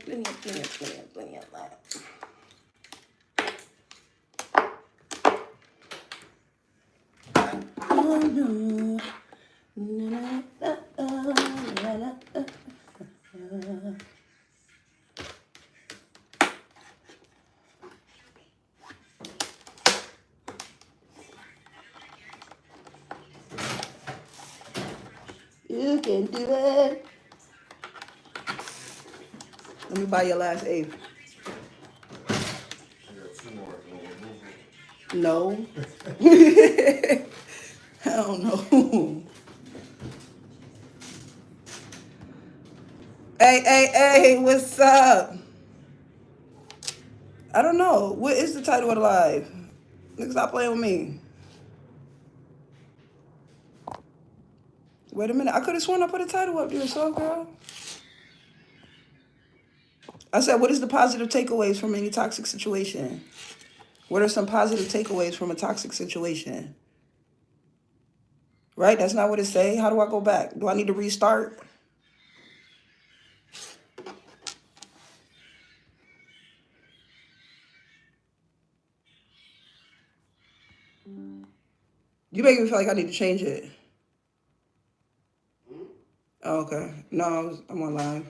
plenty of that. Oh no. You can do it. Let me buy your last eighth. No. Hell no. Hey, what's up? I don't know. What is the title of the live? Nigga, stop playing with me. Wait a minute. I could have sworn I put a title up there, so girl. I said, what is the positive takeaways from any toxic situation? What are some positive takeaways from a toxic situation? Right? That's not what it say. How do I go back? Do I need to restart? You make me feel like I need to change it. Oh, okay. No, I'm on live.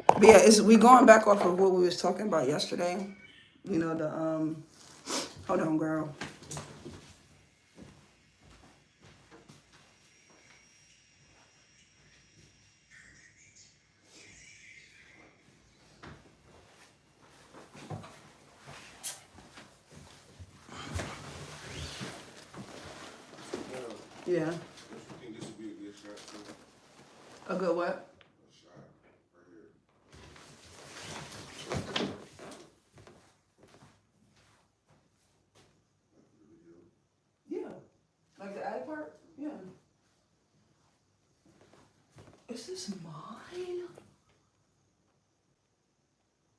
But yeah, we going back off of what we was talking about yesterday. You know, the hold on, girl. Yeah. A good what? Yeah. Like the ag part? Yeah. Is this mine?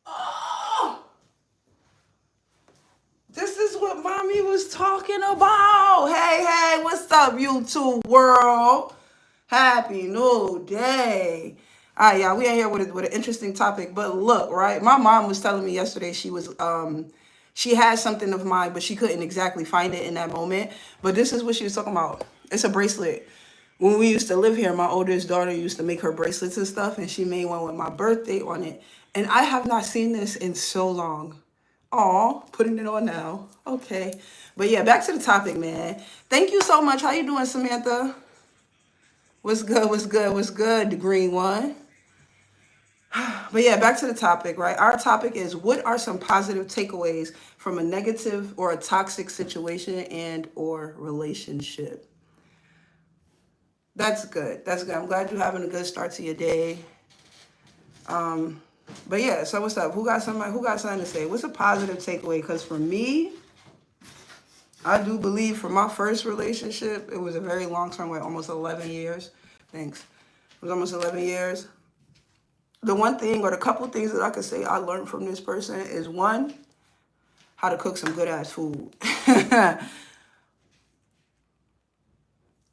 Oh! This is what mommy was talking about. Hey, what's up, YouTube world? Happy new day. All right, y'all, we in here with an interesting topic. But look, right? My mom was telling me yesterday she had something of mine, but she couldn't exactly find it in that moment. But this is what she was talking about. It's a bracelet. When we used to live here, my oldest daughter used to make her bracelets and stuff, and she made one with my birthday on it. And I have not seen this in so long. Aw, putting it on now. Okay. But yeah, back to the topic, man. Thank you so much. How you doing, Samantha? What's good? The green one. But yeah, back to the topic, right? Our topic is, what are some positive takeaways from a negative or a toxic situation and or relationship? That's good. That's good. I'm glad you're having a good start to your day. But yeah, so what's up? Who got something to say? What's a positive takeaway? Because for me, I do believe for my first relationship, it was a very long term way, almost 11 years. Thanks. It was almost 11 years. The one thing or the couple things that I could say I learned from this person is, one, how to cook some good ass food.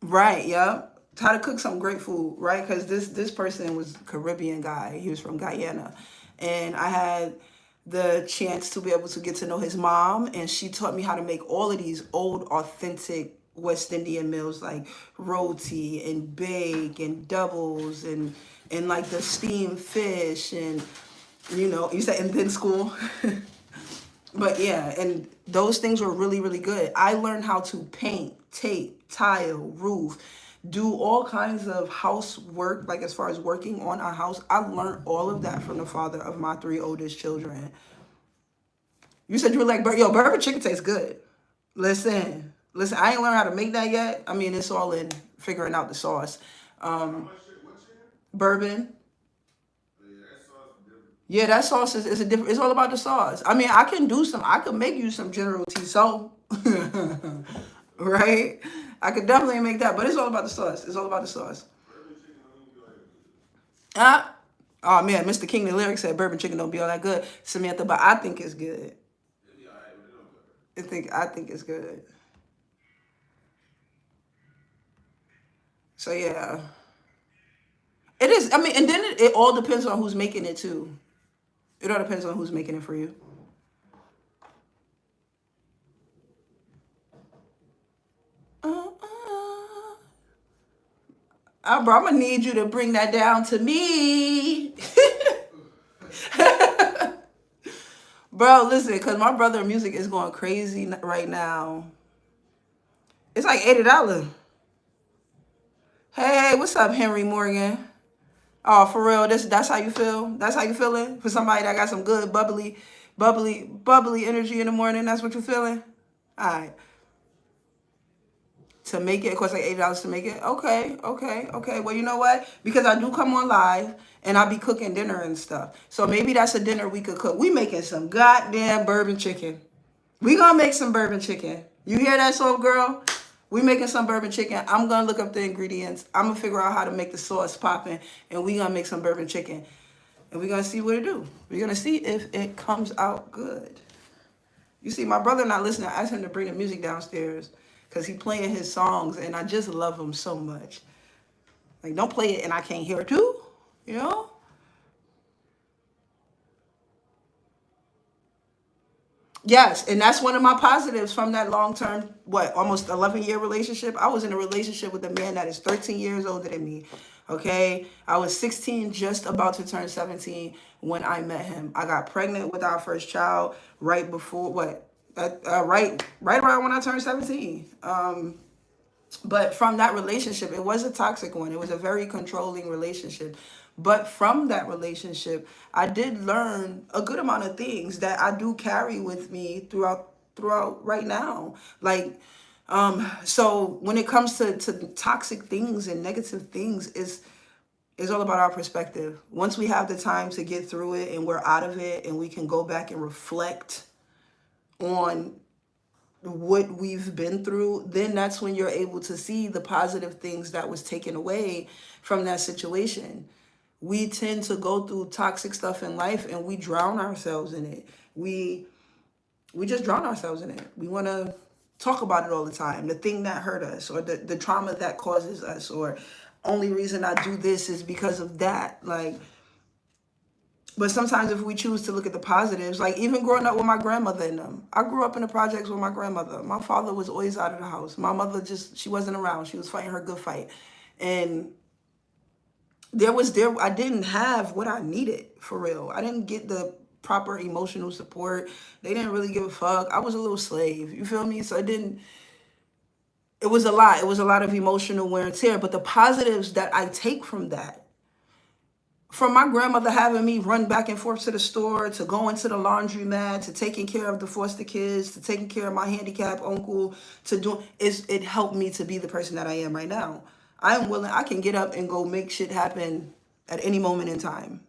Right, yeah. How to cook some great food, right? Because this person was a Caribbean guy. He was from Guyana. And I had the chance to be able to get to know his mom, and she taught me how to make all of these old, authentic West Indian meals, like roti and bake and doubles and like the steamed fish, and you said in school. But yeah, and those things were really, really good. I learned how to paint, tape, tile, roof, do all kinds of housework, like as far as working on our house. I learned all of that from the father of my 3 oldest children. You said you were like, yo, bourbon chicken tastes good. Listen, I ain't learned how to make that yet. I mean, it's all in figuring out the sauce. Bourbon. Yeah, that sauce is a different. It's all about the sauce. I mean, I could make you some General Tso, right? I could definitely make that, but it's all about the sauce. It's all about the sauce. Oh man, Mr. King, the lyrics said bourbon chicken don't be all that good, Samantha, but I think it's good. I think it's good. So yeah, it is. I mean, and then it all depends on who's making it too. It all depends on who's making it for you. Bro, I'm gonna need you to bring that down to me. Bro, listen, because my brother music is going crazy right now. It's like $80. Hey, what's up, Henry Morgan? Oh, for real, that's how you feel? That's how you feeling? For somebody that got some good bubbly energy in the morning, that's what you feeling? All right. To make it, it costs like $80 to make it. Okay. Well, you know what? Because I do come on live and I be cooking dinner and stuff. So maybe that's a dinner we could cook. We making some goddamn bourbon chicken. We gonna make some bourbon chicken. You hear that, soul girl? We making some bourbon chicken. I'm gonna look up the ingredients. I'm gonna figure out how to make the sauce popping, and we gonna make some bourbon chicken. And we gonna see what it do. We're gonna see if it comes out good. You see, my brother not listening. I asked him to bring the music downstairs because he playing his songs, and I just love him so much. Like, don't play it and I can't hear it too, you know? Yes, and that's one of my positives from that long-term, almost 11-year relationship. I was in a relationship with a man that is 13 years older than me. Okay, I was 16, just about to turn 17 when I met him. I got pregnant with our first child right before right around when I turned 17. But from that relationship, it was a toxic one. It was a very controlling relationship. But from that relationship, I did learn a good amount of things that I do carry with me throughout right now. Like, so when it comes to toxic things and negative things, it's all about our perspective. Once we have the time to get through it and we're out of it and we can go back and reflect on what we've been through, then that's when you're able to see the positive things that was taken away from that situation. We tend to go through toxic stuff in life and we drown ourselves in it. We just drown ourselves in it. We want to talk about it all the time. The thing that hurt us, or the trauma that causes us, or only reason I do this is because of that. Like, but sometimes if we choose to look at the positives, like even growing up with my grandmother and them, I grew up in the projects with my grandmother. My father was always out of the house. My mother she wasn't around. She was fighting her good fight. And I didn't have what I needed for real. I didn't get the proper emotional support. They didn't really give a fuck. I was a little slave. You feel me? So it was a lot. It was a lot of emotional wear and tear. But the positives that I take from that, from my grandmother having me run back and forth to the store, to going to the laundromat, to taking care of the foster kids, to taking care of my handicapped uncle, it helped me to be the person that I am right now. I can get up and go make shit happen at any moment in time,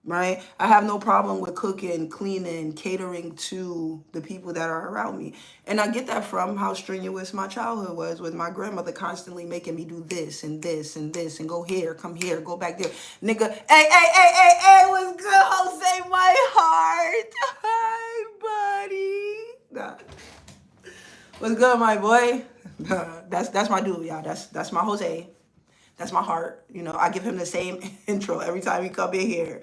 right? I have no problem with cooking, cleaning, catering to the people that are around me. And I get that from how strenuous my childhood was, with my grandmother constantly making me do this and this and this and go here, come here, go back there. Nigga, hey, what's good, Jose, my heart? Hi, buddy. Nah. What's good, my boy? That's my dude, y'all. That's my Jose. That's my heart. You know, I give him the same intro every time he come in here.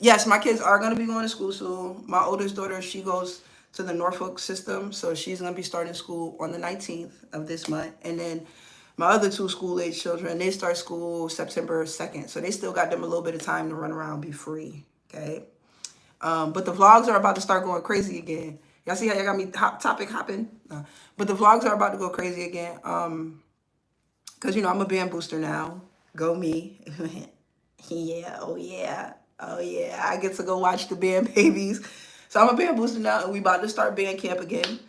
Yes, my kids are going to be going to school soon. My oldest daughter, she goes to the Norfolk system, so she's going to be starting school on the 19th of this month. And then my other two school-age children, they start school September 2nd, so they still got them a little bit of time to run around, be free, okay? But the vlogs are about to start going crazy again. Y'all see how y'all got me topic hopping? But the vlogs are about to go crazy again. Because, you know, I'm a band booster now. Go me. Yeah, oh yeah. Oh yeah, I get to go watch the band babies. So I'm a band booster now, and we about to start band camp again.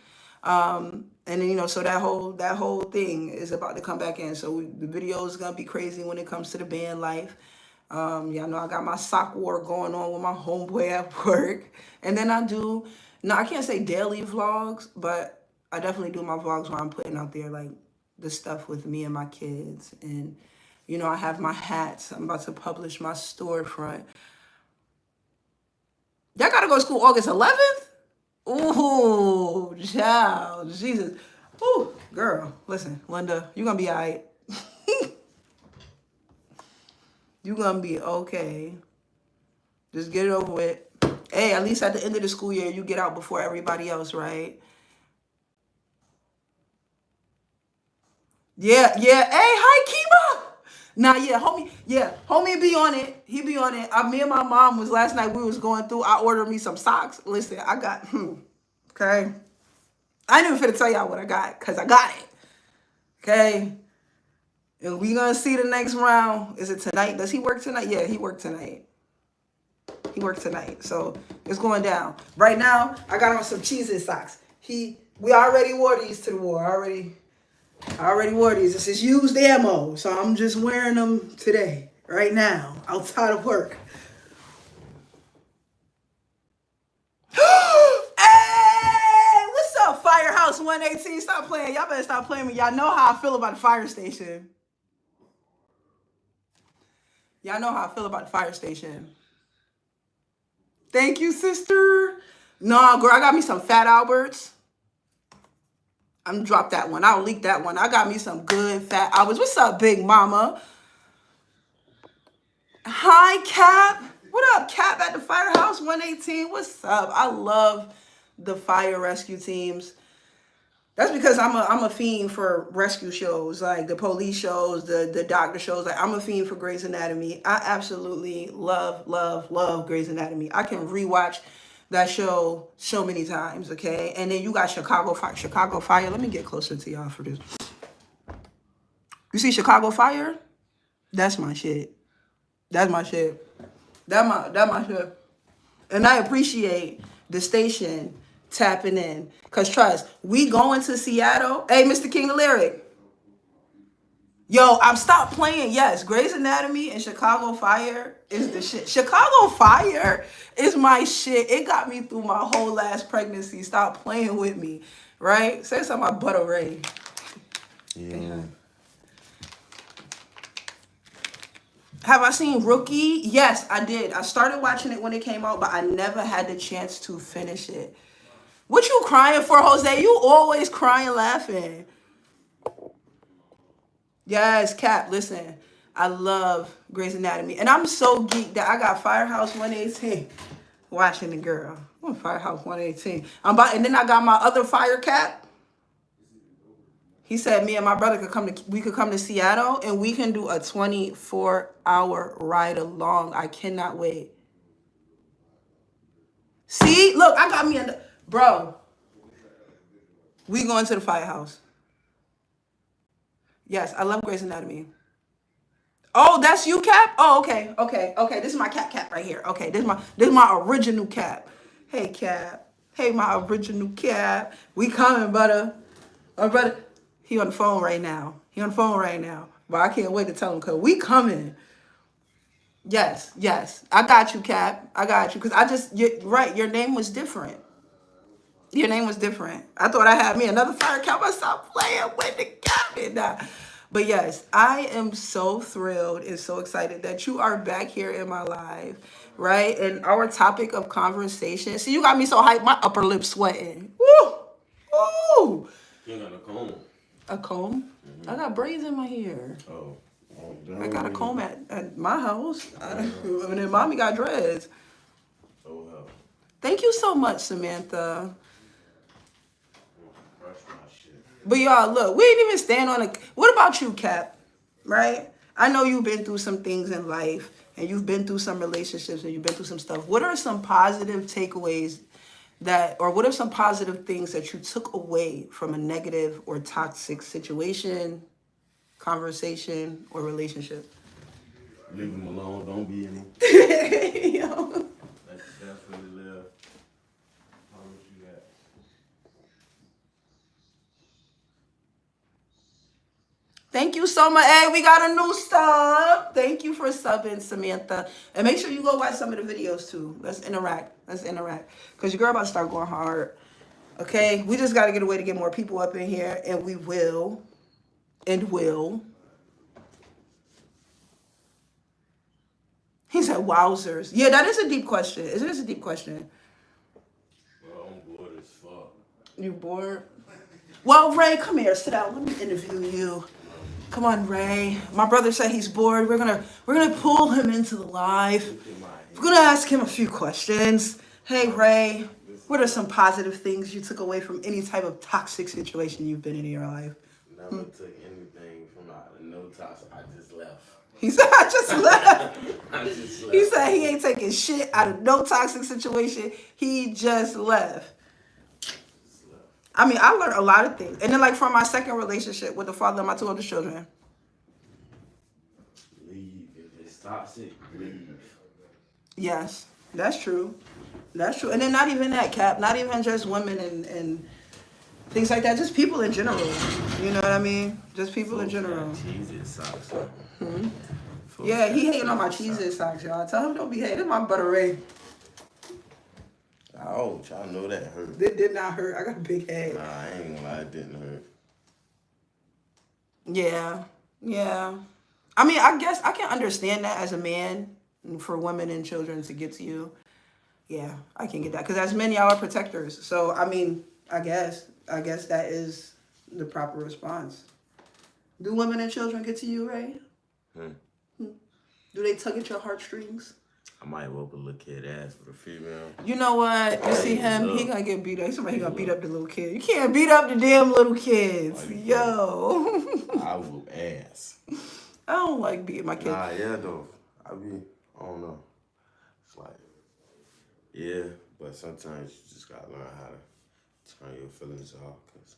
And then, you know, so that whole thing is about to come back in. So the video is gonna be crazy when it comes to the band life. Y'all know I got my sock war going on with my homeboy at work. And then I can't say daily vlogs, but I definitely do my vlogs where I'm putting out there like the stuff with me and my kids. And You know, I have my hats. I'm about to publish my storefront. Y'all gotta go to school August 11th? Ooh, child, Jesus. Ooh, girl, listen, Linda, you're gonna be all right. You're gonna be okay. Just get it over with. Hey, at least at the end of the school year, you get out before everybody else, right? Yeah. Hey, hi, Kima. Nah, homie be on it. He be on it. Me and my mom was last night, we was going through, I ordered me some socks. Listen, I got, okay. I ain't even finna tell y'all what I got, because I got it. Okay. And we gonna see the next round. Is it tonight? Does he work tonight? Yeah, he worked tonight. He worked tonight. So it's going down. Right now, I got on some Cheez-It socks. We already wore these to the war. I already wore these. This is used ammo. So I'm just wearing them today, right now, outside of work. Hey, what's up, Firehouse 118? Stop playing. Y'all better stop playing me. Y'all know how I feel about the fire station. Y'all know how I feel about the fire station. Thank you, sister. No, girl, I got me some Fat Alberts. I'm gonna drop that one. I'll leak that one. I got me some good Fat Alberts. What's up, big mama? Hi, Cap. What up, Cap at the Firehouse 118? What's up? I love the fire rescue teams. That's because I'm a fiend for rescue shows, like the police shows, the doctor shows. Like, I'm a fiend for Grey's Anatomy. I absolutely love Grey's Anatomy. I can rewatch that show so many times, okay? And then you got Chicago Fire. Let me get closer to y'all for this. You see Chicago Fire? That's my shit. That's my shit. That's my shit. And I appreciate the station tapping in. Because trust, we going to Seattle. Hey, Mr. King the Lyric. Yo, I'm stopped playing. Yes, Grey's Anatomy and Chicago Fire is the shit. Chicago Fire is my shit. It got me through my whole last pregnancy. Stop playing with me, right? Say something about Butter Ray. Yeah. Have I seen Rookie? Yes, I did. I started watching it when it came out, but I never had the chance to finish it. What you crying for, Jose? You always crying, laughing. Yes, Cap, listen. I love Grey's Anatomy. And I'm so geeked that I got Firehouse 118 watching the girl. Oh, Firehouse 118. And then I got my other Fire Cap. He said me and my brother we could come to Seattle and we can do a 24-hour ride along. I cannot wait. See, look, I got me bro. We going to the Firehouse. Yes, I love Grey's Anatomy. Oh, that's you, Cap? Oh, okay. This is my Cap right here. Okay, this is my original Cap. Hey, Cap. Hey, my original Cap. We coming, brother. Oh, brother. He on the phone right now. But I can't wait to tell him because we coming. Yes. I got you, Cap. I got you. Because right, your name was different. I thought I had me another Fire Cap. I stopped playing with the Cap. But yes, I am so thrilled and so excited that you are back here in my life, right? And our topic of conversation. See, you got me so hyped, my upper lip sweating. Woo! Ooh! You got a comb. A comb? Mm-hmm. I got braids in my hair. Oh. I got a comb at my house. And then mommy got dreads. Oh, hell. Thank you so much, Samantha. But y'all, look, we ain't even stand on what about you, Cap? Right? I know you've been through some things in life and you've been through some relationships and you've been through some stuff. What are some positive takeaways what are some positive things that you took away from a negative or toxic situation, conversation, or relationship? Leave them alone. Don't be in them. Yo. That's definitely live. How much you got? Thank you so much. Hey, we got a new sub. Thank you for subbing, Samantha. And make sure you go watch some of the videos too. Let's interact. Because your girl about to start going hard. Okay? We just got to get a way to get more people up in here. And we will. He said, wowzers. Yeah, that is a deep question. It is a deep question. Bro, I'm bored as fuck. You bored? Well, Ray, come here. Sit down. Let me interview you. Come on, Ray. My brother said he's bored. We're gonna pull him into the live. We're gonna ask him a few questions. Hey, Ray, what are some positive things you took away from any type of toxic situation you've been in your life? Never took anything from out of no toxic. I just left. He said, I just left. I just left. He said he ain't taking shit out of no toxic situation. He just left. I mean, I learned a lot of things. And then, like, from my second relationship with the father of my two oldest children. Leave. If it's toxic, leave. Yes, that's true. That's true. And then not even that, Cap. Not even just women and things like that. Just people in general. You know what I mean? Just people in general. Cheesy socks. Yeah, he hating on my Cheez-It socks, y'all. Tell him don't be hating. My butter Ray. Ouch, I know that hurt. It did not hurt. I got a big head. Nah, I ain't gonna lie, it didn't hurt. Yeah, yeah. I mean, I guess I can understand that as a man, for women and children to get to you. Yeah, I can get that. Because as men, y'all are protectors. So, I mean, I guess that is the proper response. Do women and children get to you, Ray? Do they tug at your heartstrings? I might whoop a little kid ass with a female. You know what? You see him, he gonna get beat up. Somebody gonna beat up the little kid. You can't beat up the damn little kids. Yo. I whoop ass. I don't like beating my kids. Nah, yeah, though. I don't know. It's like, yeah, but sometimes you just gotta learn how to turn your feelings off, because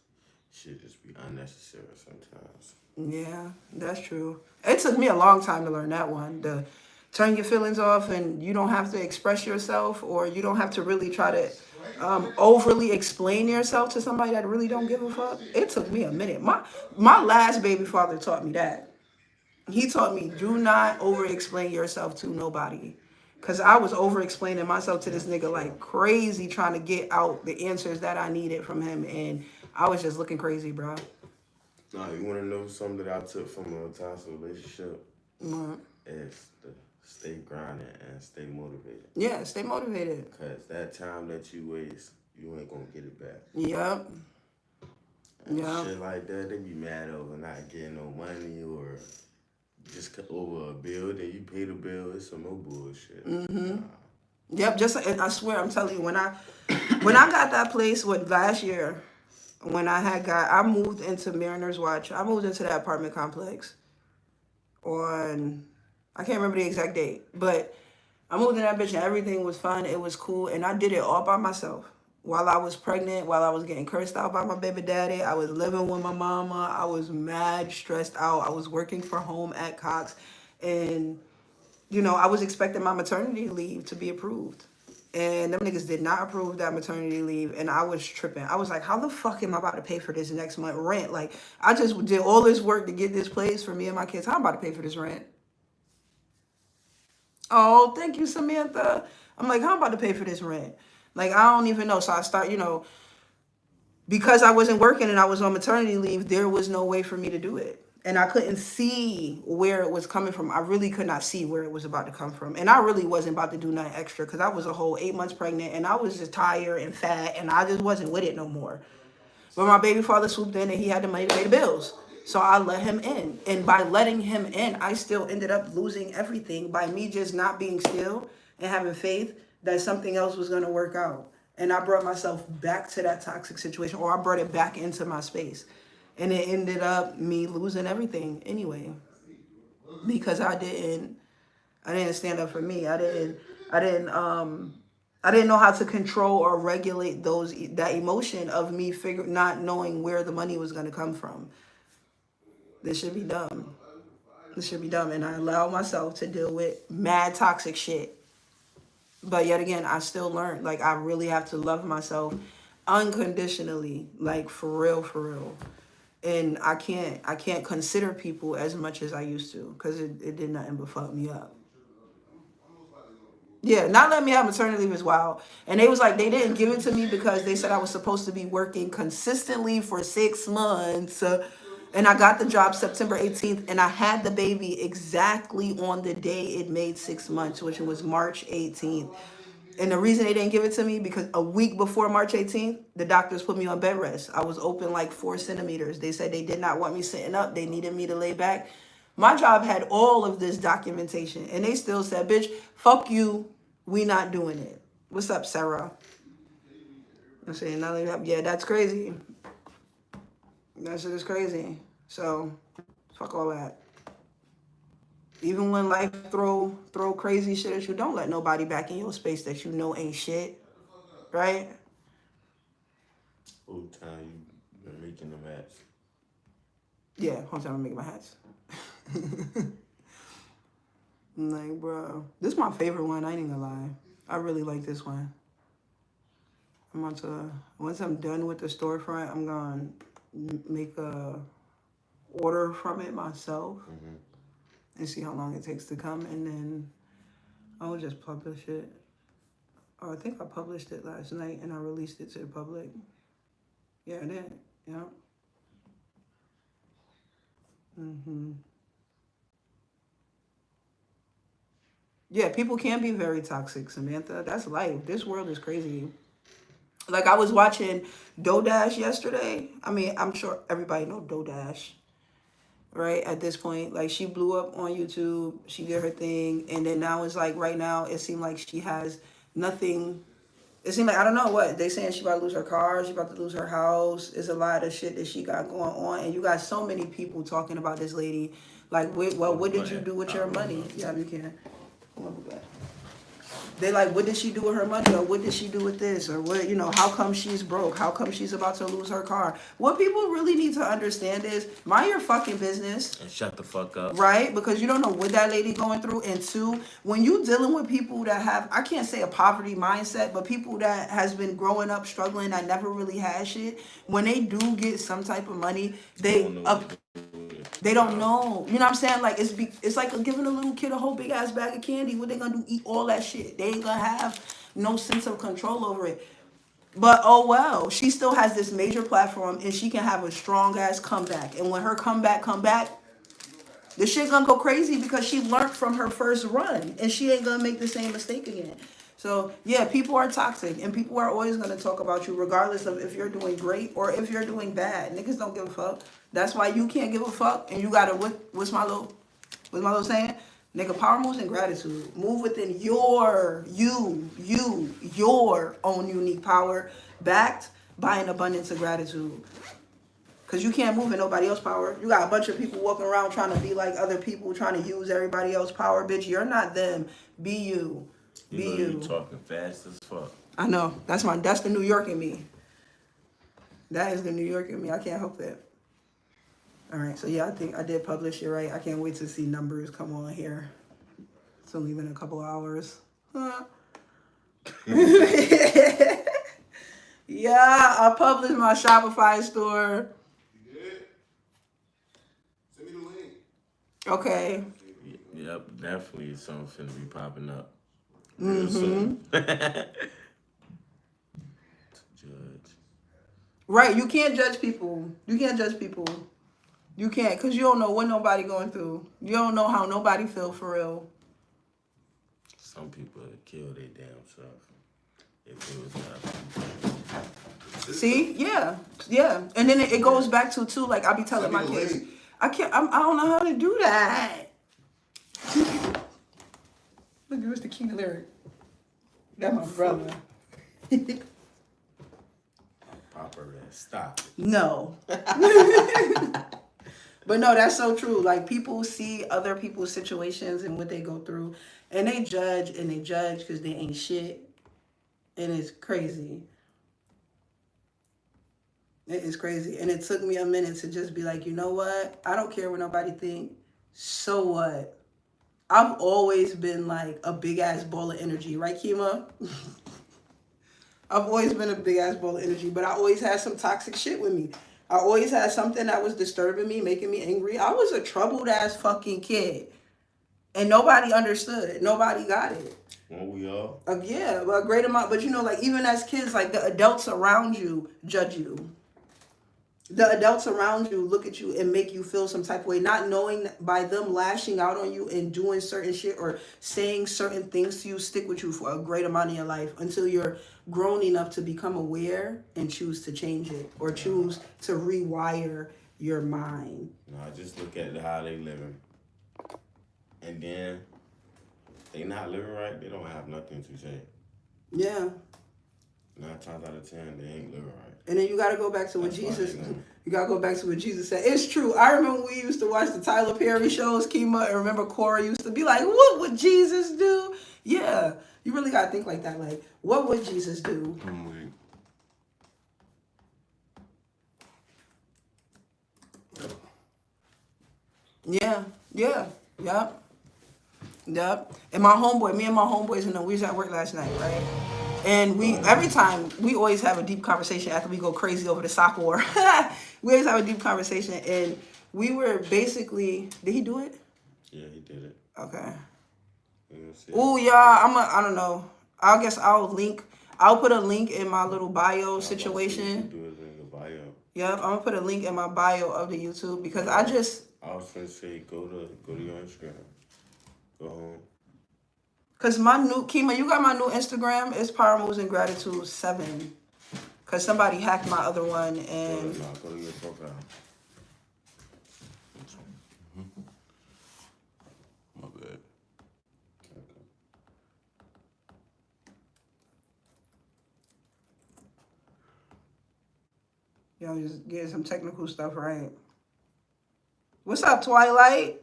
shit just be unnecessary sometimes. Yeah, that's true. It took me a long time to learn that one. The turn your feelings off, and you don't have to express yourself, or you don't have to really try to overly explain yourself to somebody that really don't give a fuck. It took me a minute. My last baby father taught me that. He taught me, do not over explain yourself to nobody. Because I was over explaining myself to this nigga like crazy, trying to get out the answers that I needed from him, and I was just looking crazy, bro. Nah, you want to know something that I took from a toxic relationship? Is to stay grounded and stay motivated. Yeah, stay motivated. Because that time that you waste, you ain't going to get it back. Yep. And shit like that, they be mad over not getting no money or just over a bill. Then you pay the bill. It's some no bullshit. Yep. Just I swear, I'm telling you, when I got that place last year, when I moved into Mariner's Watch. I moved into that apartment complex on, I can't remember the exact date, but I moved in that bitch and everything was fun. It was cool, and I did it all by myself. While I was pregnant, while I was getting cursed out by my baby daddy, I was living with my mama. I was mad stressed out. I was working for home at Cox, and I was expecting my maternity leave to be approved. And them niggas did not approve that maternity leave, and I was tripping. I was like, how the fuck am I about to pay for this next month rent? Like, I just did all this work to get this place for me and my kids. How am I about to pay for this rent? Oh, thank you, Samantha. I'm like, how am I about to pay for this rent? Like, I don't even know. So I start, because I wasn't working and I was on maternity leave, there was no way for me to do it. And I couldn't see where it was coming from. I really could not see where it was about to come from. And I really wasn't about to do nothing extra because I was a whole 8 months pregnant and I was just tired and fat and I just wasn't with it no more. But my baby father swooped in and he had the money to pay the bills. So I let him in. And by letting him in, I still ended up losing everything by me just not being still and having faith that something else was going to work out. And I brought myself back to that toxic situation, or I brought it back into my space. And it ended up me losing everything anyway, because I didn't stand up for me. I didn't know how to control or regulate that emotion of me not knowing where the money was going to come from. This should be dumb. And I allowed myself to deal with mad toxic shit. But yet again, I still learned, like, I really have to love myself unconditionally, like, for real. And I can't consider people as much as I used to, because it did nothing but fuck me up. Yeah, not letting me have maternity leave is wild. And they was like, they didn't give it to me because they said I was supposed to be working consistently for 6 months. And I got the job September 18th, and I had the baby exactly on the day it made 6 months, which was March 18th. And the reason they didn't give it to me, because a week before March 18th, the doctors put me on bed rest. I was open like 4 centimeters. They said they did not want me sitting up. They needed me to lay back. My job had all of this documentation, and they still said, bitch, fuck you. We not doing it. What's up, Sarah? I'm saying, yeah, that's crazy. That shit is crazy. So, fuck all that. Even when life throw crazy shit at you, don't let nobody back in your space that you know ain't shit. Right? Whole time you been making them hats. Yeah, whole time I'm making my hats. I'm like, bro, this is my favorite one. I ain't gonna lie. I really like this one. I'm about to, once I'm done with the storefront, I'm gonna make a order from it myself and see how long it takes to come, and then I'll just publish it. Oh, I think I published it last night and I released it to the public. Yeah, I did. Yeah. Yeah, people can be very toxic, Samantha. That's life. This world is crazy. Like, I was watching DoDash yesterday. I mean, I'm sure everybody know DoDash, right? At this point, like, she blew up on YouTube. She did her thing. And then now it's like, right now, it seemed like she has nothing. It seemed like, I don't know what. They saying she about to lose her car. She about to lose her house. There's a lot of shit that she got going on. And you got so many people talking about this lady. Like, well, what did you do with your money? Yeah, you can. They like, what did she do with her money? Or what did she do with this? Or what, how come she's broke? How come she's about to lose her car? What people really need to understand is, mind your fucking business. And shut the fuck up. Right? Because you don't know what that lady going through. And two, when you dealing with people that have, I can't say a poverty mindset, but people that has been growing up struggling, that never really had shit, when they do get some type of money, they don't know. You know what I'm saying? Like, it's like giving a little kid a whole big ass bag of candy. What they gonna do? Eat all that shit. They ain't gonna have no sense of control over it. But oh well, she still has this major platform and she can have a strong ass comeback. And when her comeback, the shit gonna go crazy because she learned from her first run and she ain't gonna make the same mistake again. So yeah, people are toxic and people are always gonna talk about you regardless of if you're doing great or if you're doing bad. Niggas don't give a fuck. That's why you can't give a fuck and you gotta, what's my little saying? Nigga, power moves in gratitude. Move within your own unique power, backed by an abundance of gratitude. Because you can't move in nobody else's power. You got a bunch of people walking around trying to be like other people, trying to use everybody else's power. Bitch, you're not them. Be you. Be you. You talking fast as fuck. I know. That's the New York in me. That is the New York in me. I can't help it. All right, so yeah, I think I did publish it, right? I can't wait to see numbers come on here. It's only been a couple of hours. Huh. Yeah, I published my Shopify store. You did? Send me the link. Okay. Yep, definitely something finna be popping up. Real soon. Judge. Right, you can't judge people. You can't, because you don't know what nobody going through. You don't know how nobody feel for real. Some people kill their damn self. If it was not. See? Yeah. And then it goes back to, too, like I be telling my kids, I don't know how to do that. Look, what's the key lyric? That's my brother. Papa Red, stop it. No. But no, that's so true. Like, people see other people's situations and what they go through, and they judge because they ain't shit. And it's crazy. It is crazy. And it took me a minute to just be like, you know what? I don't care what nobody think. So what? I've always been like a big ass ball of energy, right, Kima? I've always been a big ass ball of energy, but I always had some toxic shit with me. I always had something that was disturbing me, making me angry. I was a troubled ass fucking kid. And nobody understood. Nobody got it. Won't we all? Yeah, but a great amount. But like, even as kids, like, the adults around you judge you. the adults around you look at you and make you feel some type of way, not knowing that by them lashing out on you and doing certain shit or saying certain things to you stick with you for a great amount of your life until you're grown enough to become aware and choose to change it or choose to rewire your mind. No, just look at how they living. And then they not living right, they don't have nothing to say. Yeah. 9 times out of 10, they ain't living right. And then you got to go back to what That's Jesus. why they know. You got to go back to what Jesus said. It's true. I remember we used to watch the Tyler Perry shows, Kima, and remember Cora used to be like, "What would Jesus do?" Yeah, you really got to think like that. Like, what would Jesus do? Yeah, yeah, yep, yep. And me and my homeboys, we was at work last night, right? And every time, we always have a deep conversation after we go crazy over the sock war. We always have a deep conversation. And we were basically, did he do it? Yeah, he did it. Okay. Oh, yeah, I don't know. I guess I'll put a link in my little bio situation. Do it in the bio. Yep, I'm going to put a link in my bio of the YouTube because I was going to say, go to your Instagram. Go home. Because my new, Kima, you got my new Instagram. It's Power Moves and Gratitude 7. Because somebody hacked my other one and... Go to your profile. My bad. Okay. Yo, just getting some technical stuff right. What's up, Twilight?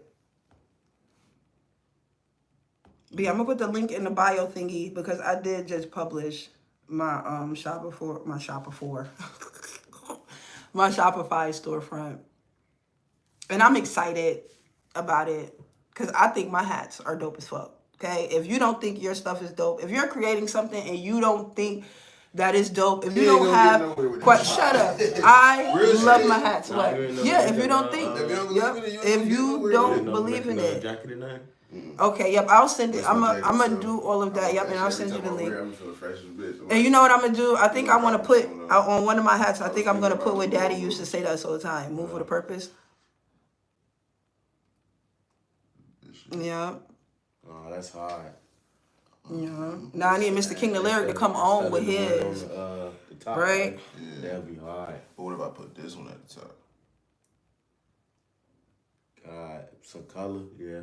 But yeah, I'm gonna put the link in the bio thingy because I did just publish my my Shopify storefront, and I'm excited about it because I think my hats are dope as fuck. Okay, if you don't think your stuff is dope, if you're creating something and you don't think that is dope, if you don't have, shut up. I love my hats. What? Yeah, if you don't think, if you don't believe in it. Okay, yep, I'll send it. I'm gonna do all of that, yep, and I'll send you the link. And you know what I'm gonna do? I think I want to put on one of my hats. I think I'm gonna put what Daddy used to say to us all the time: "Move with a purpose." Yeah. Oh, that's hard. Yeah. Now I need Mr. King the Lyric to come on with his. The top, right? Yeah. That'll be hard. But what if I put this one at the top? Some color, yeah.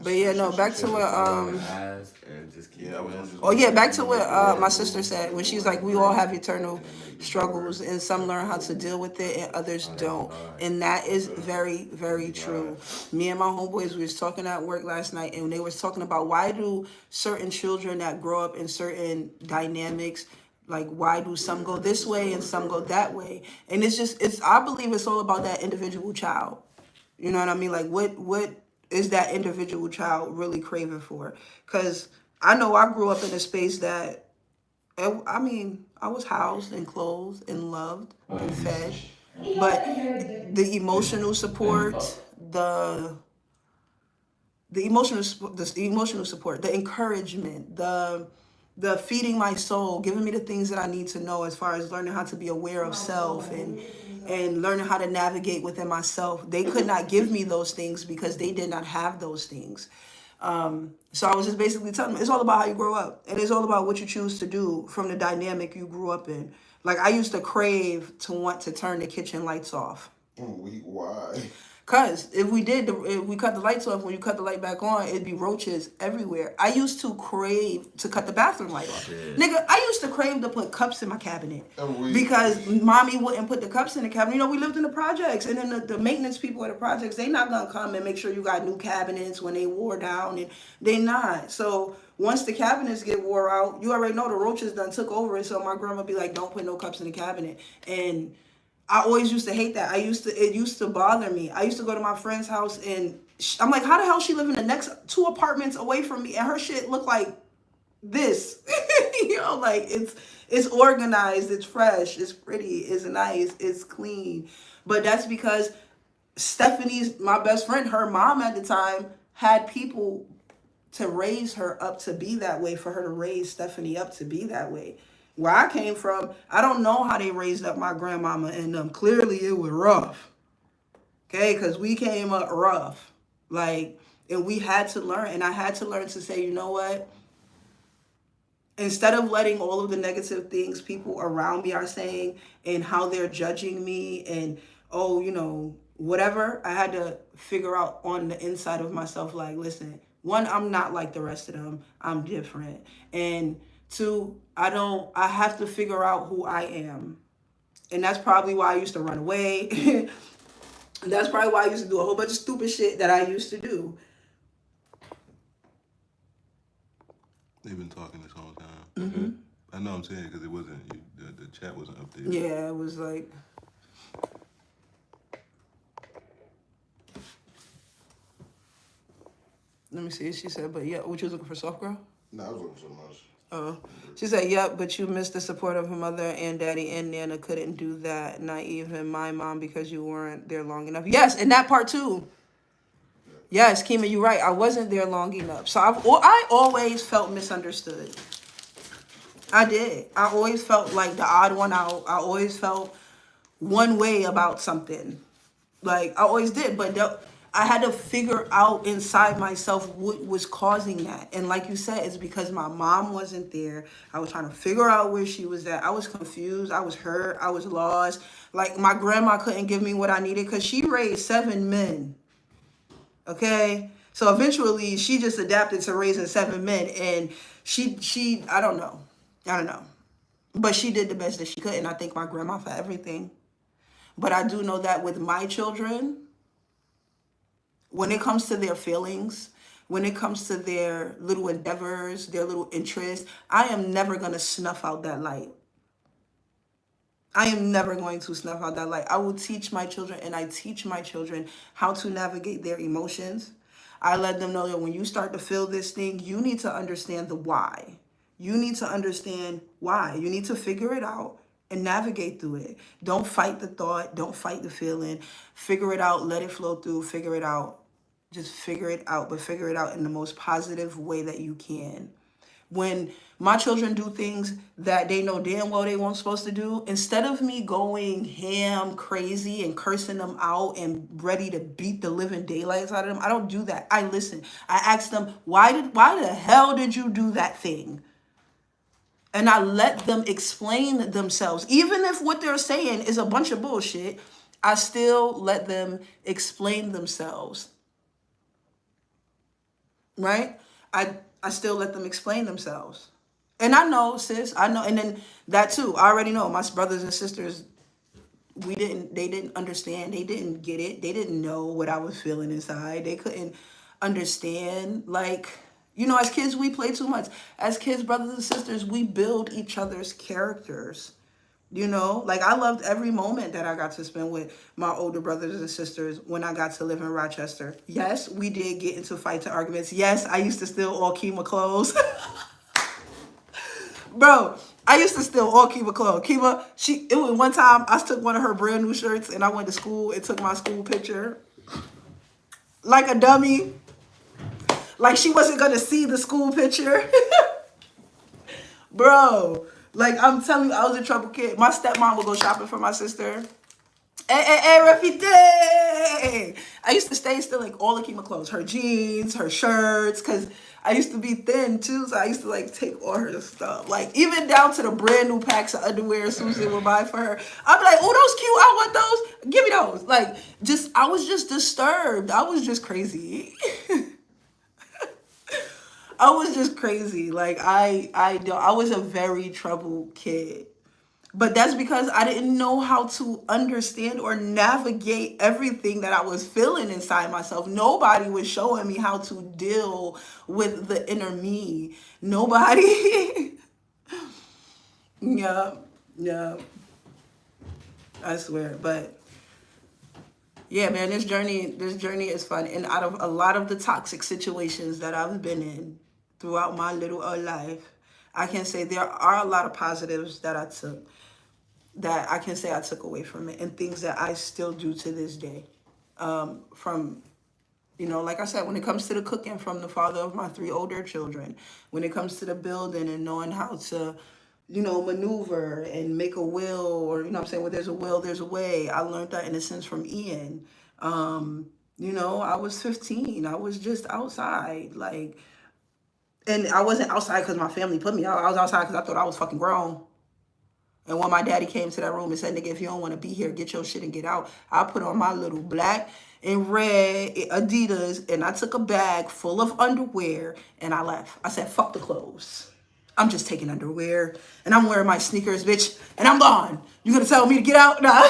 But yeah, no, back to what eyes and just keep back to what my sister said when she's like, we all have eternal struggles and some learn how to deal with it and others don't. And that is very, very true. Me and my homeboys, we was talking at work last night and they was talking about why do certain children that grow up in certain dynamics, like why do some go this way and some go that way? And I believe it's all about that individual child. You know what I mean? Like, what is that individual child really craving for? Because I know I grew up in a space that, I was housed and clothed and loved and fed. But the emotional support, the emotional support, the encouragement, the feeding my soul, giving me the things that I need to know as far as learning how to be aware of self and learning how to navigate within myself. They could not give me those things because they did not have those things. So I was just basically telling them, it's all about how you grow up. And it's all about what you choose to do from the dynamic you grew up in. Like, I used to crave to want to turn the kitchen lights off. Why? Because if we cut the lights off, when you cut the light back on, it'd be roaches everywhere. I used to crave to cut the bathroom light off. Shit. Nigga, I used to crave to put cups in my cabinet. Because mommy wouldn't put the cups in the cabinet. You know, we lived in the projects. And then the maintenance people at the projects, they not going to come and make sure you got new cabinets when they wore down. And they not. So once the cabinets get wore out, you already know the roaches done took over it. So my grandma be like, don't put no cups in the cabinet. And I always used to hate that. It used to bother me. I used to go to my friend's house and I'm like, how the hell she live in the next 2 apartments away from me and her shit look like this? You know, like it's organized, it's fresh, it's pretty, it's nice, it's clean. But that's because Stephanie's, my best friend, her mom at the time had people to raise her up to be that way, for her to raise Stephanie up to be that way. Where I came from, I don't know how they raised up my grandmama and them. Clearly it was rough. Okay, because we came up rough. Like, and we had to learn, and I had to learn to say, you know what? Instead of letting all of the negative things people around me are saying and how they're judging me and, oh, whatever, I had to figure out on the inside of myself, like, listen, one, I'm not like the rest of them. I'm different. And two, I have to figure out who I am. And that's probably why I used to run away. That's probably why I used to do a whole bunch of stupid shit that I used to do. They've been talking this whole time. I know I'm saying because it wasn't, the chat wasn't updated. Yeah, it was like... Let me see. She said, but yeah, what you was looking for, soft girl? No, I was looking for something else. Oh. She said, yep, but you missed the support of her mother and daddy and Nana couldn't do that. Not even my mom because you weren't there long enough. Yes, and that part too. Yes, Kima, you're right. I wasn't there long enough. So I always felt misunderstood. I did. I always felt like the odd one out. I always felt one way about something. Like, I always did. But I had to figure out inside myself what was causing that. And like you said, it's because my mom wasn't there. I was trying to figure out where she was at. I was confused. I was hurt. I was lost. Like, my grandma couldn't give me what I needed because she raised 7 men. Okay? So eventually, she just adapted to raising 7 men. And she I don't know. But she did the best that she could. And I thank my grandma for everything. But I do know that with my children, when it comes to their feelings, when it comes to their little endeavors, their little interests, I am never going to snuff out that light. I am never going to snuff out that light. I will teach my children, and I teach my children how to navigate their emotions. I let them know that when you start to feel this thing, you need to understand the why. You need to understand why. You need to figure it out and navigate through it. Don't fight the thought. Don't fight the feeling. Figure it out. Let it flow through. Figure it out. Just figure it out, but figure it out in the most positive way that you can. When my children do things that they know damn well they weren't supposed to do, instead of me going ham crazy and cursing them out and ready to beat the living daylights out of them, I don't do that. I listen. I ask them, why the hell did you do that thing? And I let them explain themselves. Even if what they're saying is a bunch of bullshit, I still let them explain themselves. Right? I still let them explain themselves. And I know, sis, I know. And then that too, I already know my brothers and sisters, they didn't understand. They didn't get it. They didn't know what I was feeling inside. They couldn't understand. Like, as kids, we play too much. As kids, brothers and sisters, we build each other's characters. Like, I loved every moment that I got to spend with my older brothers and sisters when I got to live in Rochester. Yes, we did get into fights and arguments. Yes, I used to steal all Kima clothes. Bro, I used to steal all Kima clothes. Kima, it was one time I took one of her brand new shirts and I went to school and took my school picture. Like a dummy. Like she wasn't going to see the school picture. Bro. Like, I'm telling you, I was a trouble kid. My stepmom would go shopping for my sister. Hey, Rafite! I used to stay still, like, all the Kima clothes. Her jeans, her shirts, because I used to be thin, too, so I used to, like, take all her stuff. Like, even down to the brand new packs of underwear Susan would buy for her. I'd be like, oh, those cute. I want those. Give me those. Like, I was just disturbed. I was just crazy. I was just crazy. Like, I was a very troubled kid. But that's because I didn't know how to understand or navigate everything that I was feeling inside myself. Nobody was showing me how to deal with the inner me. Nobody. Yeah. I swear. But yeah, man, this journey is fun. And out of a lot of the toxic situations that I've been in throughout my little old life, I can say there are a lot of positives that I took. That I can say I took away from it, and things that I still do to this day. From, like I said, when it comes to the cooking, from the father of my 3 older children, when it comes to the building and knowing how to maneuver and make a will, or, what I'm saying, where there's a will, there's a way. I learned that in a sense from Ian. I was 15. I was just outside. Like, and I wasn't outside because my family put me out. I was outside because I thought I was fucking grown. And when my daddy came to that room and said, nigga, if you don't want to be here, get your shit and get out, I put on my little black and red Adidas, and I took a bag full of underwear, and I left. I said, fuck the clothes. I'm just taking underwear, and I'm wearing my sneakers, bitch, and I'm gone. You gonna tell me to get out? Nah.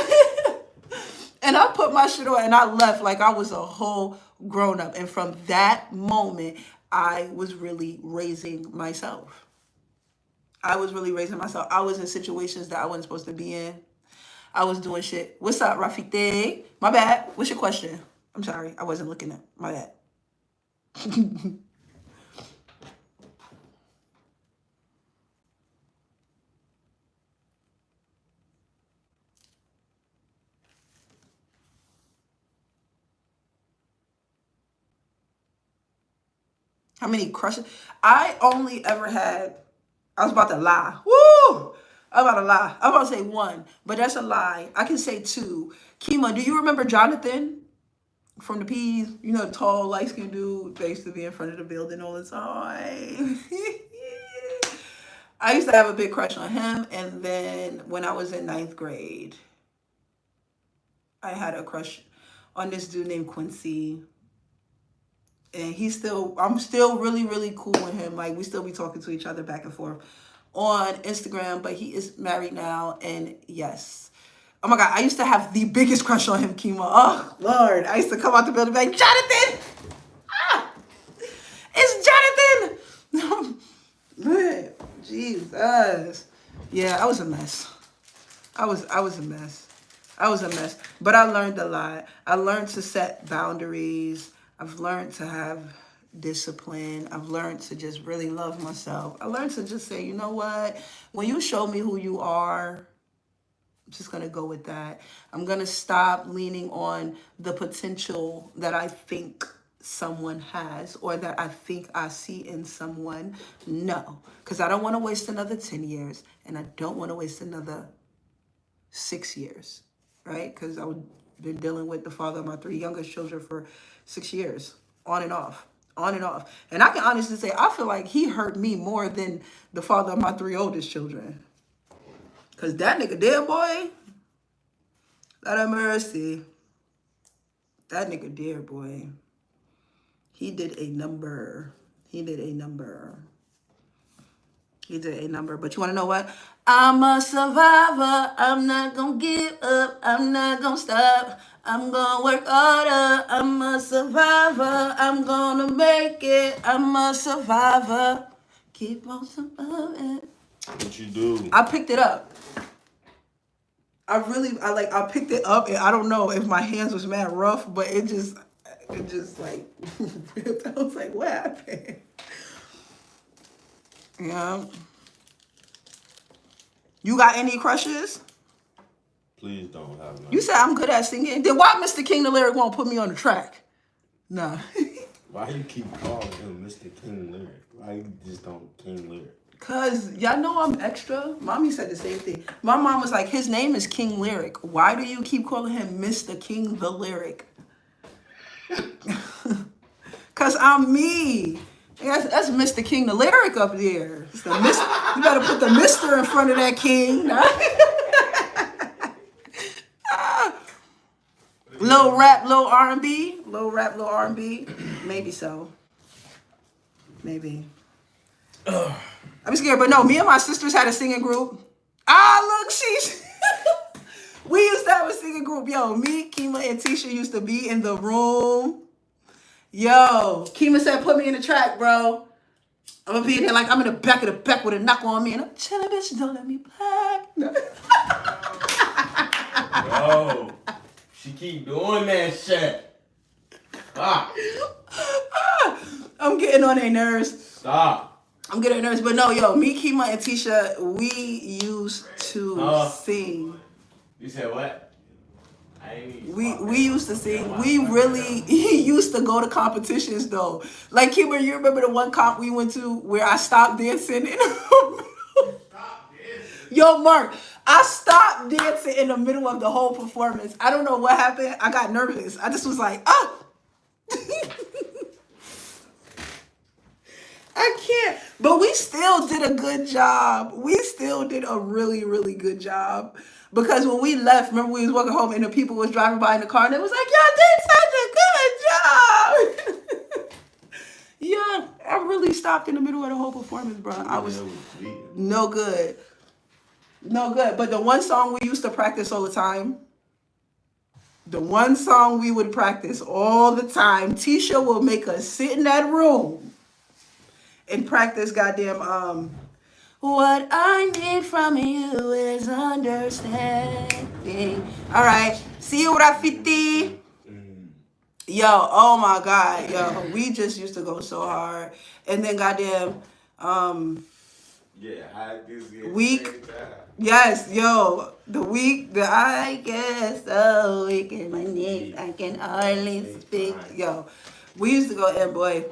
And I put my shit on, and I left like I was a whole grown up. And from that moment, I was really raising myself. I was in situations that I wasn't supposed to be in. I was doing shit. What's up, Rafite? My bad. What's your question? I'm sorry. I wasn't looking at my bad. How many crushes? I only ever had, I was about to lie. Woo! I'm about to lie. I'm about to say one, but that's a lie. I can say two. Kima, do you remember Jonathan from the Peas? The tall, light-skinned dude that used to be in front of the building all the time. I used to have a big crush on him, and then when I was in 9th grade, I had a crush on this dude named Quincy. And I'm still really, really cool with him. Like, we still be talking to each other back and forth on Instagram, but he is married now. And yes. Oh my God, I used to have the biggest crush on him, Kima. Oh, Lord. I used to come out the building like, Jonathan! Ah! It's Jonathan! Man, Jesus. Yeah, I was a mess. I was a mess. I was a mess. But I learned a lot. I learned to set boundaries. I've learned to have discipline. I've learned to just really love myself. I learned to just say, you know what? When you show me who you are, I'm just going to go with that. I'm going to stop leaning on the potential that I think someone has or that I think I see in someone. No, because I don't want to waste another 10 years and I don't want to waste another 6 years, right? Because I've been dealing with the father of my 3 youngest children for 6 years, on and off. And I can honestly say, I feel like he hurt me more than the father of my 3 oldest children. Because that nigga dead, boy. Lord have mercy. That nigga dead, boy. He did a number. But you want to know what? I'm a survivor. I'm not going to give up. I'm not going to stop. I'm going to work harder. I'm a survivor. I'm going to make it. I'm a survivor. Keep on surviving. What you do? I picked it up. I picked it up, and I don't know if my hands was mad rough, but it just like, ripped. I was like, what happened? Yeah. You got any crushes? Please don't have none. You said I'm good at singing. Then why Mr. King the Lyric won't put me on the track? Nah. Why you keep calling him Mr. King Lyric? Why you just don't King Lyric? Cause y'all know I'm extra. Mommy said the same thing. My mom was like, his name is King Lyric. Why do you keep calling him Mr. King the Lyric? Cause I'm me. That's Mr. King the Lyric up there. It's the you better put the Mr. in front of that King. Little rap, little R&B. Little rap, little R&B. Maybe so. Maybe. I'm scared, but no, me and my sisters had a singing group. Look, we used to have a singing group. Yo, me, Kima, and Tisha used to be in the room. Yo, Kima said, put me in the track, bro. I'm gonna be in here like I'm in the back of the back with a knock on me, and I'm chilling, bitch, don't let me back. Yo, she keep doing that shit. Stop. I'm getting on their nerves. Stop. I'm getting nervous, but no, yo, me, Kima, and Tisha, we used to sing. You said what? We used to sing. We really used to go to competitions though. Like Kima, you remember the one comp we went to where I stopped dancing in the room? Yo, Mark, I stopped dancing in the middle of the whole performance. I don't know what happened. I got nervous. I just was like, oh. I can't. But we still did a good job. We still did a really, really good job. Because when we left, remember we was walking home and the people was driving by in the car and it was like, y'all did such a good job. Yeah, I really stopped in the middle of the whole performance, bro. I was no good. No good. But the one song we used to practice all the time, the one song we would practice all the time, Tisha will make us sit in that room and practice goddamn what I need from you is understanding. All right. See you, Rafiti. Yo, oh my God. Yo, we just used to go so hard. And then goddamn week. Yes, yo. The week that I guess so weak in my neck, I can hardly speak. Yo, we used to go in, boy.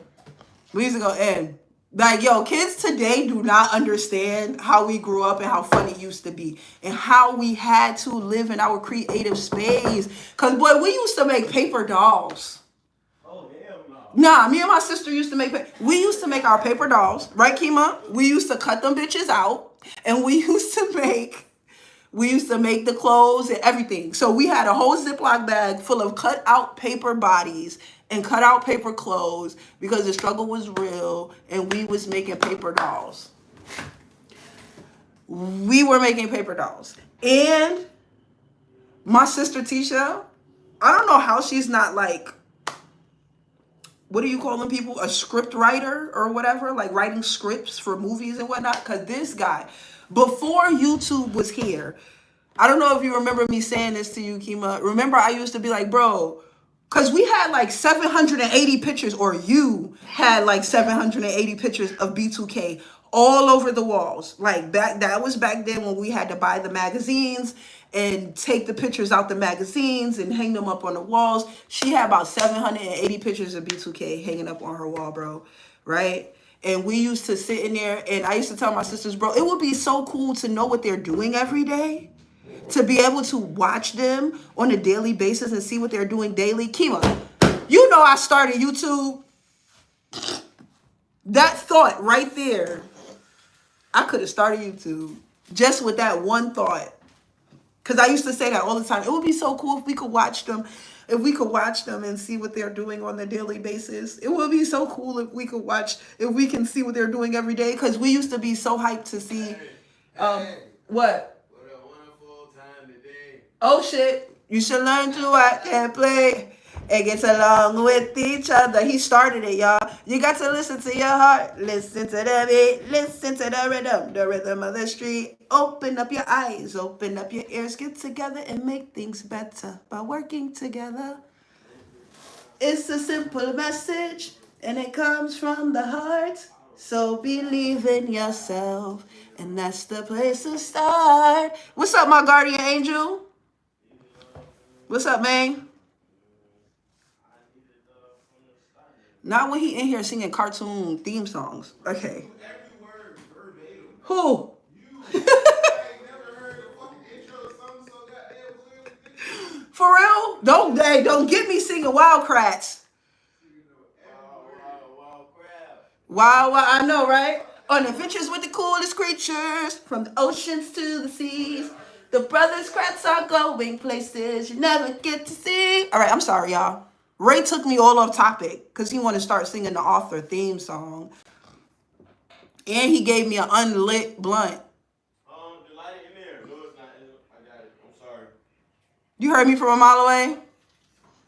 We used to go in. Like, yo, kids today do not understand how we grew up and how fun it used to be and how we had to live in our creative space. Because, boy, we used to make paper dolls. Oh, hell no. Nah, me and my sister used to make, we used to make our paper dolls. Right, Kima? We used to cut them bitches out and we used to make the clothes and everything. So we had a whole Ziploc bag full of cut out paper bodies and cut out paper clothes because the struggle was real and we was making paper dolls. We were making paper dolls. And my sister Tisha, I don't know how she's not like, what do you call them people? A script writer or whatever, like writing scripts for movies and whatnot. Because this guy, before YouTube was here, I don't know if you remember me saying this to you, Kima. Remember, I used to be like, bro, because we had like 780 pictures, or you had like 780 pictures of B2K all over the walls. Like that was back then when we had to buy the magazines and take the pictures out the magazines and hang them up on the walls. She had about 780 pictures of B2K hanging up on her wall, bro. Right? And we used to sit in there and I used to tell my sisters, bro, it would be so cool to know what they're doing every day. To be able to watch them on a daily basis and see what they're doing daily. Kima, you know I started YouTube. That thought right there, I could have started YouTube just with that one thought. Because I used to say that all the time. It would be so cool if we could watch them. If we could watch them and see what they're doing on a daily basis. It would be so cool if we could watch, if we can see what they're doing every day. Because we used to be so hyped to see. What? Oh shit, you should learn to act and play and get along with each other. He started it, y'all. You got to listen to your heart. Listen to the beat. Listen to the rhythm of the street. Open up your eyes. Open up your ears. Get together and make things better by working together. It's a simple message and it comes from the heart. So believe in yourself and that's the place to start. What's up, my guardian angel? What's up, man? Not when he in here singing cartoon theme songs. Okay. Who? For real? Don't get me singing Wild Kratts. Wow, I know, right? On adventures with the coolest creatures, from the oceans to the seas. The brothers Kratts are going places you never get to see. All right, I'm sorry, y'all. Ray took me all off topic because he wanted to start singing the author theme song. And he gave me an unlit blunt. The light in there. No, it's not. I got it. I'm sorry. You heard me from a mile away?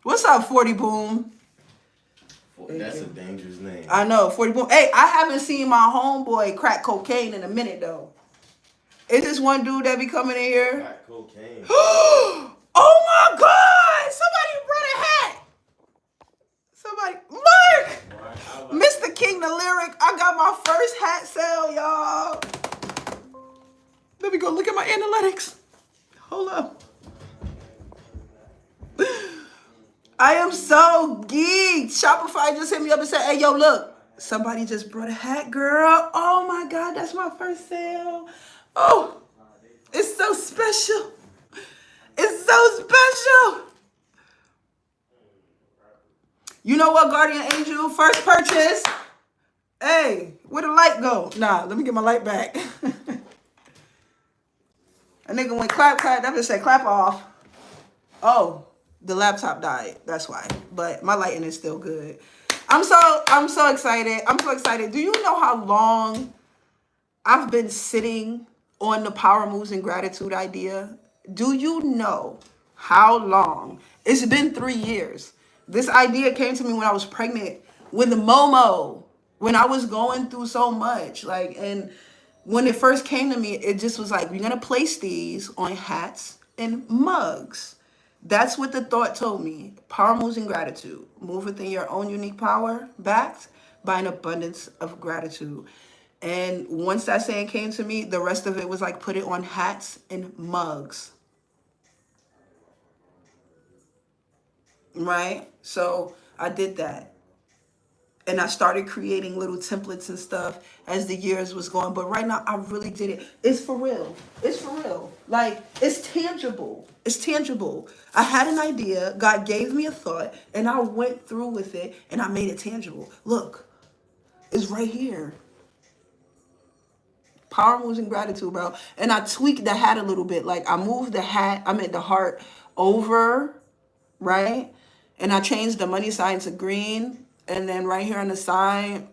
What's up, 40 Boom? That's a dangerous name. I know, 40 Boom. Hey, I haven't seen my homeboy crack cocaine in a minute, though. Is this one dude that be coming in here? Crack cocaine. Oh my God! Somebody brought a hat. Somebody, Mark, Mr. King the Lyric. I got my first hat sale, y'all. Let me go look at my analytics. Hold up. I am so geeked. Shopify just hit me up and said, "Hey, yo, look, somebody just brought a hat, girl. Oh my God, that's my first sale." Oh, It's so special. It's so special. You know what, Guardian Angel? First purchase. Hey, where'd the light go? Nah, let me get my light back. A nigga went clap, clap. That bitch said clap off. Oh, the laptop died. That's why. But my lighting is still good. I'm so excited. I'm so excited. Do you know how long I've been sitting on the power moves and gratitude idea? Do you know how long? It's been 3 years. This idea came to me when I was pregnant with Momo, when I was going through so much. And when it first came to me, it just was like, we're going to place these on hats and mugs. That's what the thought told me. Power moves and gratitude. Move within your own unique power, backed by an abundance of gratitude. And once that saying came to me, the rest of it was like, put it on hats and mugs. Right? So I did that. And I started creating little templates and stuff as the years was going. But right now, I really did it. It's for real. It's for real. Like, it's tangible. It's tangible. I had an idea. God gave me a thought. And I went through with it. And I made it tangible. Look. It's right here. Power moves and gratitude, bro. And I tweaked the hat a little bit. Like, I moved the hat, the heart over, right? And I changed the money sign to green. And then right here on the side,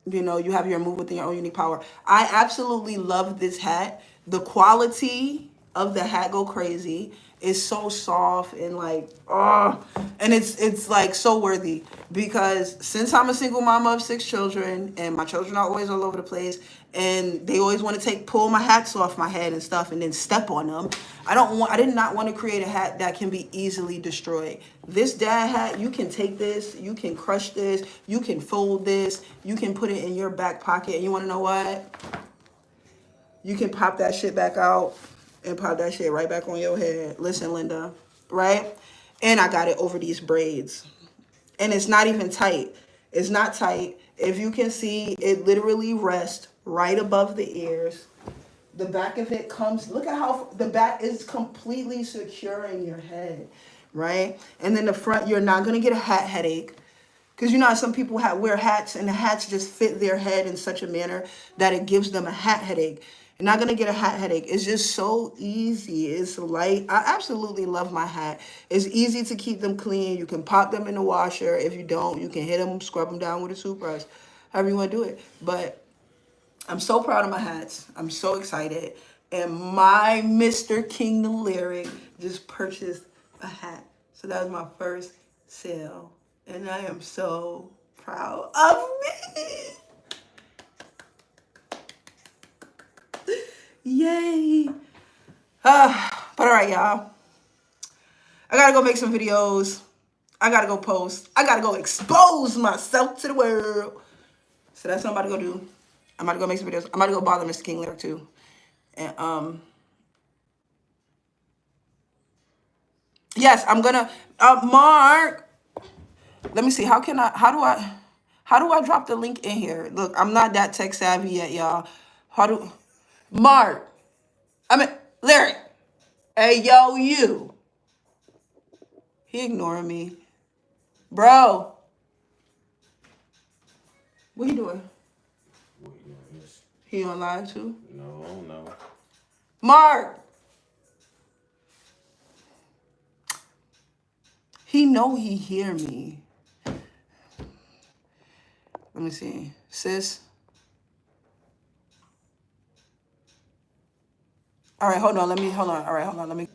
you have your move within your own unique power. I absolutely love this hat. The quality of the hat go crazy. It's so soft and and it's like so worthy, because since I'm a single mama of 6 children and my children are always all over the place and they always want to pull my hats off my head and stuff and then step on them. I did not want to create a hat that can be easily destroyed. This dad hat, you can take this, you can crush this, you can fold this, you can put it in your back pocket. And you want to know what? You can pop that shit back out and pop that shit right back on your head. Listen, Linda, right? And I got it over these braids. And it's not even tight. It's not tight. If you can see, it literally rests right above the ears. The back of it comes, look at how the back is completely secure in your head, right? And then the front, you're not going to get a hat headache. Because how some people wear hats and the hats just fit their head in such a manner that it gives them a hat headache. You're not going to get a hat headache. It's just so easy. It's light. I absolutely love my hat. It's easy to keep them clean. You can pop them in the washer. If you don't, you can hit them, scrub them down with a toothbrush. However you want to do it. But I'm so proud of my hats. I'm so excited. And my Mr. King the Lyric just purchased a hat. So that was my first sale. And I am so proud of me. Yay. But all right, y'all. I got to go make some videos. I got to go post. I got to go expose myself to the world. So that's what I'm about to go do. I'm about to go make some videos. I'm about to go bother Mr. King Lyric too. And yes, I'm gonna Mark. Let me see. How do I drop the link in here? Look, I'm not that tech savvy yet, y'all. Mark. Lyric. Hey, yo, you. He ignoring me. Bro. What you doing? He on live too? No. Mark. He know he hear me. Let me see. Sis. All right, hold on. All right, hold on. Let me.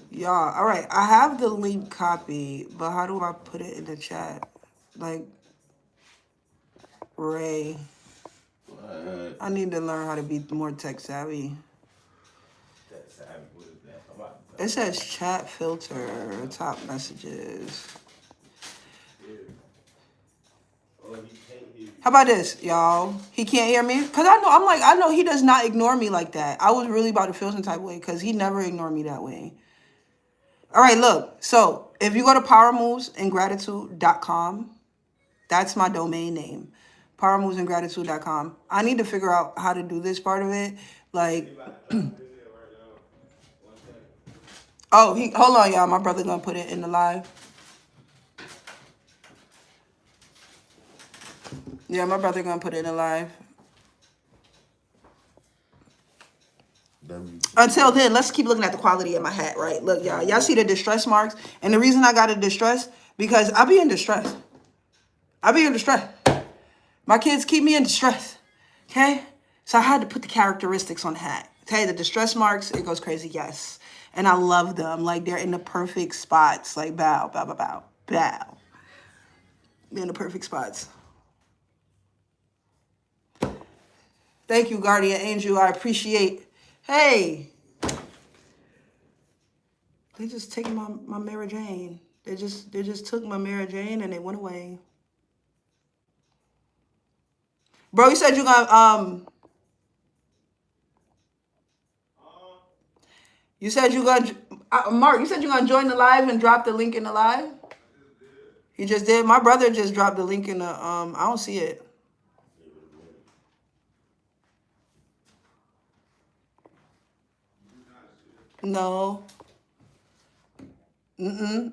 Y'all, all right. I have the link copy, but how do I put it in the chat? Like, Ray. What? I need to learn how to be more tech savvy. Tech savvy? What is that? It says chat filter, top messages. How about this, y'all? He can't hear me? Because I know he does not ignore me like that. I was really about to feel some type of way because he never ignored me that way. All right, look. So if you go to powermovesandgratitude.com, That's my domain name. powermovesandgratitude.com. I need to figure out how to do this part of it. Like, oh, hold on, y'all. My brother gonna put it in the live. Yeah, my brother gonna put it in the live. Until then, let's keep looking at the quality of my hat, right? Look, y'all see the distress marks? And the reason I got a distress, because I be in distress. I be in distress. My kids keep me in distress, okay? So I had to put the characteristics on the hat. Okay, the distress marks, it goes crazy, yes. And I love them. Like, they're in the perfect spots. Like, bow, bow, bow, bow, bow. They're in the perfect spots. Thank you, Guardian Angel. I appreciate. Hey. They just taking my Mary Jane. They just took my Mary Jane and they went away. Bro, you said you're gonna you said you're gonna Mark, you said you're gonna join the live and drop the link in the live? You just did? My brother just dropped the link in the I don't see it. No.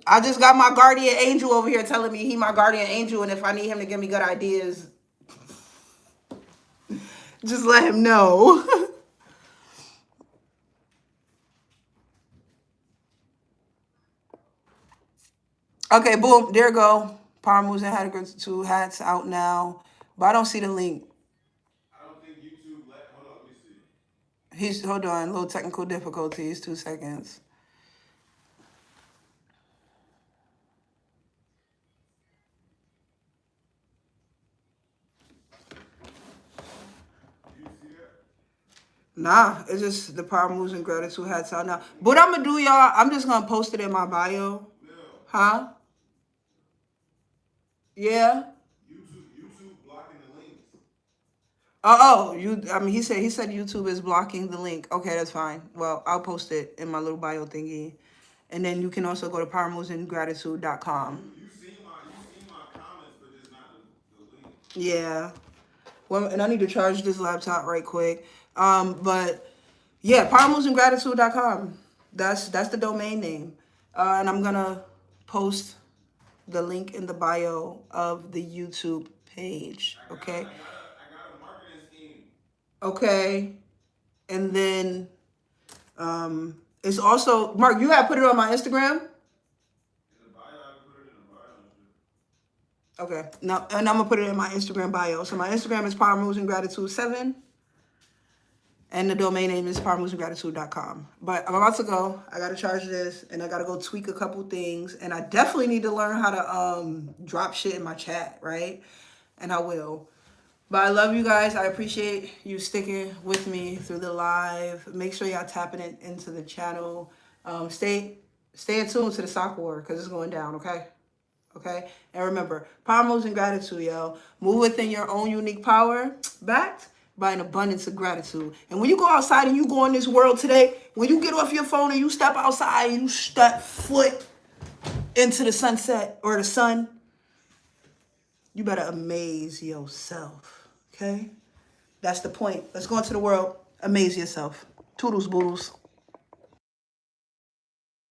I just got my guardian angel over here telling me he my guardian angel, and if I need him to give me good ideas, just let him know. Okay, boom, there you go. Power Moves and Gratitude hats out now. But I don't see the link. I don't think YouTube hold on, let me see. Hold on, little technical difficulties, 2 seconds. Nah, it's just the Power Moves and Gratitude hats out now. What I'm gonna do, y'all, I'm just gonna post it in my bio. Huh? Yeah. YouTube blocking the links. I mean, he said YouTube is blocking the link. Okay, that's fine. Well, I'll post it in my little bio thingy. And then you can also go to powermovesandgratitude.com. You seen my comments, but just not the link. Yeah. Well, and I need to charge this laptop right quick. But yeah, powermovesandgratitude.com. That's the domain name. And I'm gonna post the link in the bio of the YouTube page. Okay. I got a marketing scheme. Okay. And then it's also Mark, you gotta put it on my Instagram. In the bio, I can put it in the bio. Okay. Now, and I'm gonna put it in my Instagram bio. So my Instagram is Power Moves and Gratitude 7. And the domain name is powermovesandgratitude.com. But I'm about to go. I gotta charge this and I gotta go tweak a couple things. And I definitely need to learn how to drop shit in my chat, right? And I will. But I love you guys. I appreciate you sticking with me through the live. Make sure y'all tapping it into the channel. Stay attuned to the sock war because it's going down, okay? Okay? And remember, Power Moves and Gratitude, yo. Move within your own unique power, backed by an abundance of gratitude. And when you go outside and you go in this world today, when you get off your phone and you step outside and you step foot into the sunset or the sun, you better amaze yourself, okay? That's the point. Let's go into the world. Amaze yourself. Toodles, boodles.